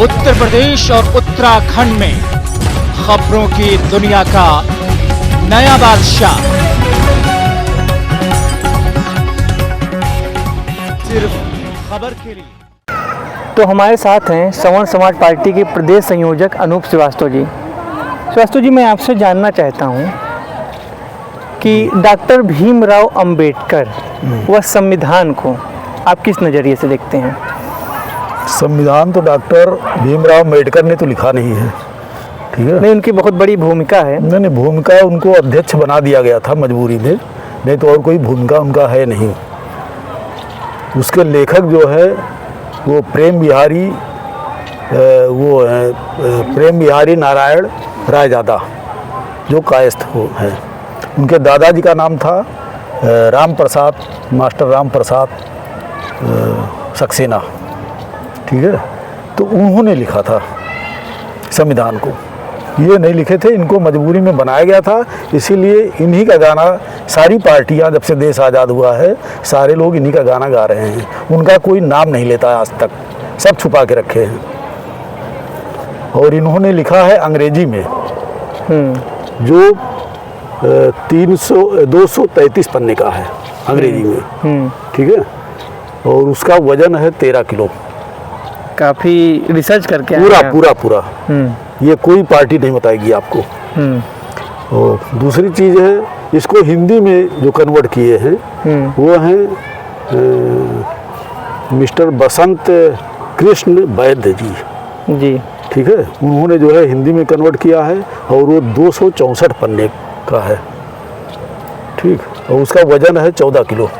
उत्तर प्रदेश और उत्तराखंड में खबरों की दुनिया का नया बादशाह, सिर्फ खबर के लिए। तो हमारे साथ हैं सवर्ण समाज पार्टी के प्रदेश संयोजक अनूप श्रीवास्तव जी। श्रीवास्तव जी, मैं आपसे जानना चाहता हूं कि डॉक्टर भीमराव अंबेडकर व संविधान को आप किस नज़रिए से देखते हैं? संविधान तो डॉक्टर भीमराव अंबेडकर ने तो लिखा नहीं है, ठीक है। नहीं, उनकी बहुत बड़ी भूमिका है। नहीं, भूमिका उनको अध्यक्ष बना दिया गया था मजबूरी में, नहीं तो और कोई भूमिका उनका है नहीं। उसके लेखक जो है वो प्रेम बिहारी नारायण रायजादा, जो कायस्थ हो हैं। उनके दादाजी का नाम था राम प्रसाद, मास्टर राम प्रसाद सक्सेना, ठीक है। तो उन्होंने लिखा था संविधान को, ये नहीं लिखे थे, इनको मजबूरी में बनाया गया था। इसीलिए इन्हीं का गाना सारी पार्टियां, जब से देश आज़ाद हुआ है, सारे लोग इन्हीं का गाना गा रहे हैं। उनका कोई नाम नहीं लेता आज तक, सब छुपा के रखे हैं। और इन्होंने लिखा है अंग्रेजी में, जो 233 पन्ने का है अंग्रेजी में, ठीक है। और उसका वजन है 13 किलो। काफ़ी रिसर्च करके पूरा ये कोई पार्टी नहीं बताएगी आपको। और दूसरी चीज़ है, इसको हिंदी में जो कन्वर्ट किए हैं वो हैं मिस्टर बसंत कृष्ण वैद्य जी, ठीक है। उन्होंने जो है हिंदी में कन्वर्ट किया है और वो 264 पन्ने का है, ठीक। और उसका वजन है 14 किलो।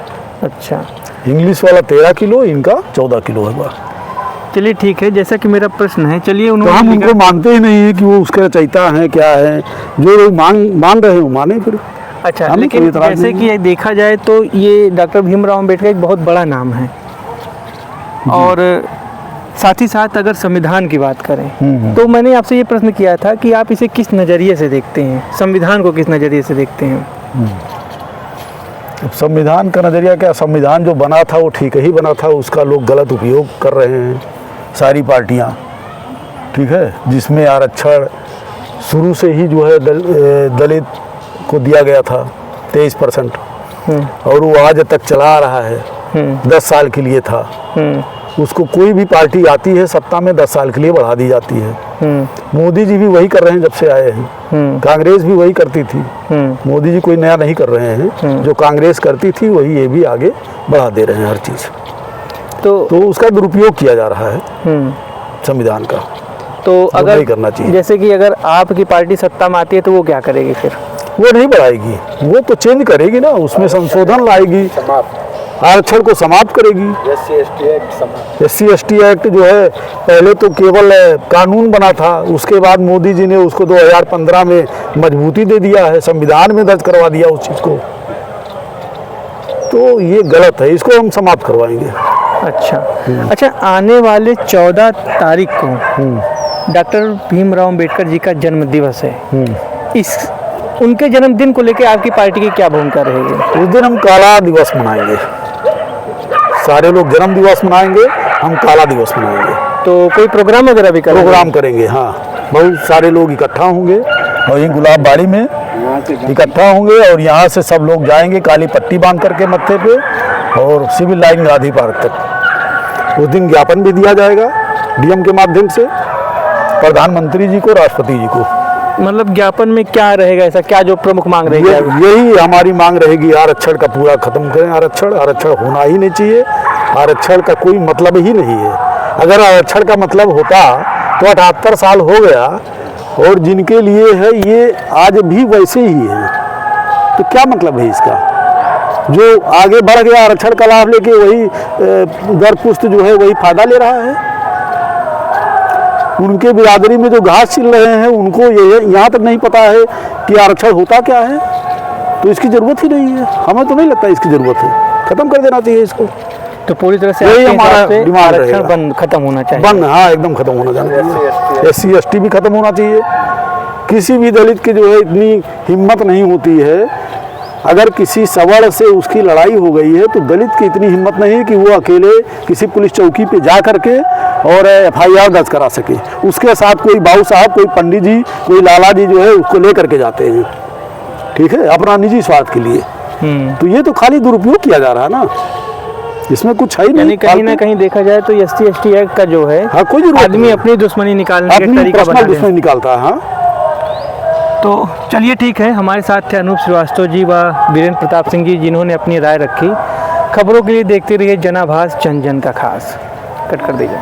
अच्छा, इंग्लिश वाला 13 किलो, इनका 14 किलो है। चलिए ठीक है, जैसा कि मेरा प्रश्न है, चलिए तो हम उनको मानते ही नहीं है कि वो उसके रचयिता हैं, क्या है। जो लोग मान रहे हैं वो माने फिर। अच्छा, लेकिन जैसे कि देखा जाए तो ये डॉक्टर भीमराव अंबेडकर एक बहुत बड़ा नाम है, और साथ ही साथ अगर संविधान की बात करें तो मैंने आपसे ये प्रश्न किया था कि आप इसे किस नज़रिए से देखते हैं, संविधान को किस नज़रिए से देखते हैं? संविधान का नज़रिया क्या, संविधान जो बना था वो ठीक ही बना था, उसका लोग गलत उपयोग कर रहे हैं सारी पार्टियां, ठीक है। जिसमें आरक्षण शुरू से ही जो है दलित को दिया गया था 23%, और वो आज तक चला रहा है। 10 साल के लिए था, उसको कोई भी पार्टी आती है सत्ता में 10 साल के लिए बढ़ा दी जाती है। मोदी जी भी वही कर रहे हैं जब से आए हैं, कांग्रेस भी वही करती थी। मोदी जी कोई नया नहीं कर रहे हैं, जो कांग्रेस करती थी वही ये भी आगे बढ़ा दे रहे हैं हर चीज़। तो उसका दुरुपयोग किया जा रहा है संविधान का, तो अगर नहीं करना चाहिए। जैसे कि अगर आपकी पार्टी सत्ता में आती है तो वो क्या करेगी फिर? वो नहीं बढ़ाएगी, वो तो चेंज करेगी ना, उसमें संशोधन लाएगी, आरक्षण को समाप्त करेगी। SC/ST एक्ट जो है पहले तो केवल कानून बना था, उसके बाद मोदी जी ने उसको 2015 में मजबूती दे दिया है, संविधान में दर्ज करवा दिया उस चीज़ को। तो ये गलत है, इसको हम समाप्त करवाएंगे। अच्छा, आने वाले 14 तारीख को डॉक्टर भीमराव अंबेडकर जी का जन्म दिवस है। उनके जन्मदिन को लेकर आपकी पार्टी की क्या भूमिका रहेगी? उस दिन हम काला दिवस मनाएंगे, सारे लोग जन्म दिवस मनाएंगे, हम काला दिवस मनाएंगे। तो कोई प्रोग्राम वगैरह भी प्रोग्राम करेंगे? हाँ, बहुत सारे लोग इकट्ठा होंगे और ये गुलाब बाड़ी में इकट्ठा होंगे, और यहाँ से सब लोग जाएंगे काली पट्टी बांध करके मत्थे पे, और सिविल लाइन गांधी पार्क तक। उस दिन ज्ञापन भी दिया जाएगा DM के माध्यम से प्रधानमंत्री जी को, राष्ट्रपति जी को। मतलब ज्ञापन में क्या रहेगा, ऐसा क्या जो प्रमुख मांग रहेगी? यही हमारी मांग रहेगी, आरक्षण का पूरा खत्म करें। आरक्षण होना ही नहीं चाहिए, आरक्षण का कोई मतलब ही नहीं है। अगर आरक्षण का मतलब होता तो 78 साल हो गया, और जिनके लिए है ये आज भी वैसे ही है, तो क्या मतलब है इसका? जो आगे बढ़ गया आरक्षण का लाभ लेके, वही दरपुस्त जो है वही फायदा ले रहा है। उनके बिरादरी में जो घास छिल रहे हैं, उनको ये यहाँ तक नहीं पता है कि आरक्षण होता क्या है। तो इसकी ज़रूरत ही नहीं है, हमें तो नहीं लगता इसकी ज़रूरत है, ख़त्म कर देना चाहिए इसको। तो पूरी तरह से यही हमारा डिमांड रहेगा, बंद खत्म होना चाहिए। बंद, हाँ, एकदम खत्म होना चाहिए। SC/ST भी खत्म होना चाहिए। किसी भी दलित की जो है इतनी हिम्मत नहीं होती है अगर किसी सवर्ण से उसकी लड़ाई हो गई है तो दलित की इतनी हिम्मत नहीं है कि वो अकेले किसी पुलिस चौकी पे जा करके और FIR दर्ज करा सके। उसके साथ कोई बाबू साहब, कोई पंडित जी, कोई लाला जी जो है उसको ले करके जाते हैं, ठीक है, अपना निजी स्वार्थ के लिए। तो ये तो खाली दुरुपयोग किया जा रहा है ना, इसमें कुछ है ही नहीं। कहीं ना कहीं देखा जाए तो SC/ST एक्ट का जो है, हाँ, कोई जरूरत आदमी नहीं। अपनी दुश्मनी निकालने का अपनी तरीका बना पर्सनल ले। दुश्मनी निकालता है। हाँ, तो चलिए ठीक है, हमारे साथ थे अनूप श्रीवास्तव जी व वीरेंद्र प्रताप सिंह जी, जिन्होंने अपनी राय रखी। खबरों के लिए देखते रहिए जनाभास, जन जन का खास। कट कर दीजिए।